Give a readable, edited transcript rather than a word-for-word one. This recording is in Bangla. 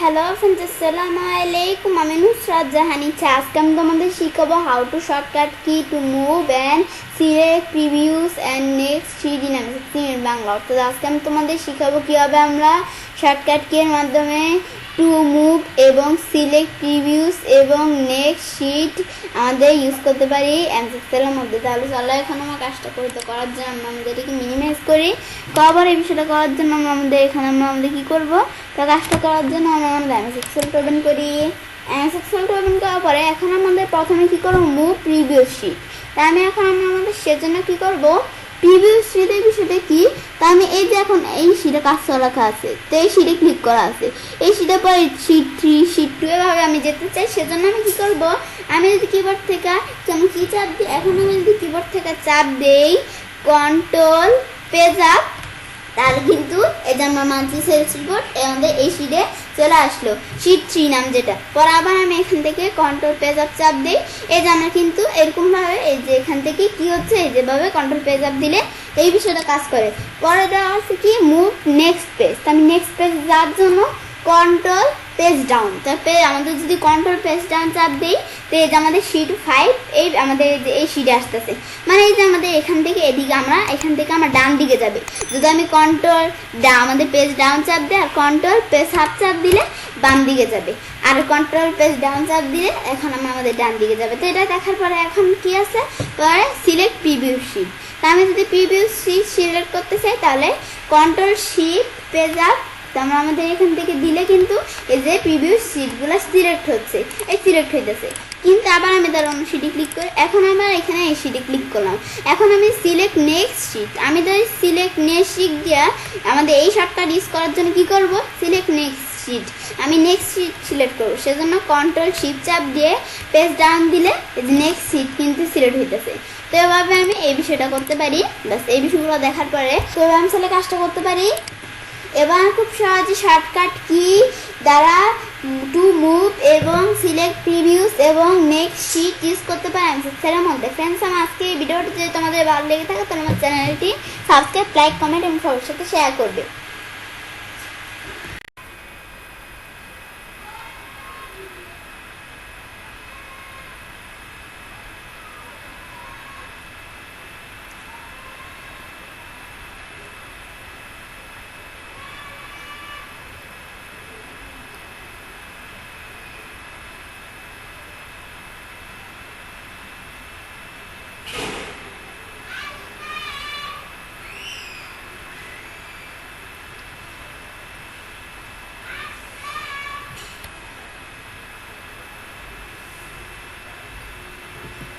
হ্যালো ফ্রেন্ডস, আসসালামু আলাইকুম। আমি নুসরাত জাহান ইচ্ছে। আজকে আমি তোমাদের শিখাবো how to shortcut key to move and select previous and next sheet in Bangla. অর্থাৎ আজকে আমি তোমাদের শিখাবো কীভাবে আমরা শর্টকাট কি এর মাধ্যমে টু মুভ এবং সিলেক্ট প্রিভিউস এবং নেক্সট শিট আমাদের ইউজ করতে পারি এমসেক্সেলের মধ্যে। তাহলে চলো এখন আমার কাজটা করার জন্য আমরা আমাদের এটাকে মিনিমাইজ করি। কবার এই বিষয়টা করার জন্য আমাদের কী করবো, তো কাজটা করার জন্য আমরা আমাদের এমসেক্সেলটা ওপেন করি। এমসেক্সেলটা ওপেন করার পরে এখন আমাদের প্রথমে কী করবো, মুভ প্রিভিউস শিট। তাই আমি এখন আমাদের সেজন্য কী করবো, প্রিভিউস শিটের বিষয়টা কি, তা আমি এই যে এখন এই শিটে কাজ রাখা আছে, তো এই শিটে ক্লিক করা আছে। এই শিটের পরে শিট 3 শিট 2 এভাবে আমি যেতে চাই। সেজন্য আমি কী করবো, আমি যদি কিবোর্ড থেকে আমি কী চাপ দিই, এখন আমি যদি কিবোর্ড থেকে চাপ দেই কন্ট্রোল পেজ আপ, তাহলে কিন্তু এই যে আমার মাল্টি সেলস রিপোর্ট আমাদের এই শিটে চলে আসলো, শিট 3 নাম যেটা। পরে আবার আমি এখান থেকে কন্ট্রোল পেজ আপ চাপ দিই, এই যে আমার কিন্তু এরকমভাবে এই যে এখান থেকে কি হচ্ছে, এই যেভাবে কন্ট্রোল পেজ আপ দিলে এই বিষয়টা কাজ করে। পরে দেওয়া আছে কি মুভ নেক্সট পেজ, তো আমি নেক্সট পেজ যাওয়ার জন্য কন্ট্রোল পেজ ডাউন, তারপরে আমাদের যদি কন্ট্রোল পেজ ডাউন চাপ দিই, তো এই যে আমাদের শিট 5 এই আমাদের এই শিটে আসতেছে, মানে এই যে আমাদের এখান থেকে এদিকে আমার ডান দিকে যাবে। যদি আমি আমাদের পেজ ডাউন চাপ দিই আর কন্ট্রোল পেজ আপ চাপ দিলে বাম দিকে যাবে, আর কন্ট্রোল পেজ ডাউন চাপ দিলে এখন আমাদের ডান দিকে যাবে। তো এটা দেখার পরে এখন কি আছে, পরে সিলেক্ট প্রিভিউ শিট। তা আমি যদি প্রিভিউ শিট সিলেক্ট করতে চাই, তাহলে কন্ট্রোল শিট পেজ আপ, আমরা আমাদের এখান থেকে দিলে কিন্তু এই যে প্রিভিউস শিটগুলো সিলেক্ট হচ্ছে, এই সিলেক্ট হইতেছে। কিন্তু আবার আমি তার অন্য শিটে ক্লিক করি, এখন আমার এখানে এই শিটে ক্লিক করলাম। এখন আমি সিলেক্ট নেক্সট শিট, আমি তো সিলেক্ট নেক্সট শিট দিয়ে আমাদের এই শর্টকাট ইউজ করার জন্য কি করব, সিলেক্ট নেক্সট শিট, আমি নেক্সট শিট সিলেক্ট করবো। সেজন্য কন্ট্রোল শিফট চাপ দিয়ে পেজ ডাউন দিলে এই যে নেক্সট শিট কিন্তু সিলেক্ট হইতেছে। তো এভাবে আমি এই বিষয়টা করতে পারি। ব্যাস এই বিষয়গুলো দেখার পরে তো আমি আসলে কাজটা করতে পারি। এবার খুব সহজে শর্টকাট কি দ্বারা টু মুভ এবং সিলেক্ট প্রিভিউস এবং নেক্সট শিট ইউজ করতে পারি এমসেক্সেলের মধ্যে। ফ্রেন্ডস, আমার আজকে এই ভিডিওটি যদি তোমাদের ভালো লেগে থাকে তাহলে আমার চ্যানেলটি সাবস্ক্রাইব, লাইক, কমেন্ট এবং সবার সাথে শেয়ার করবে।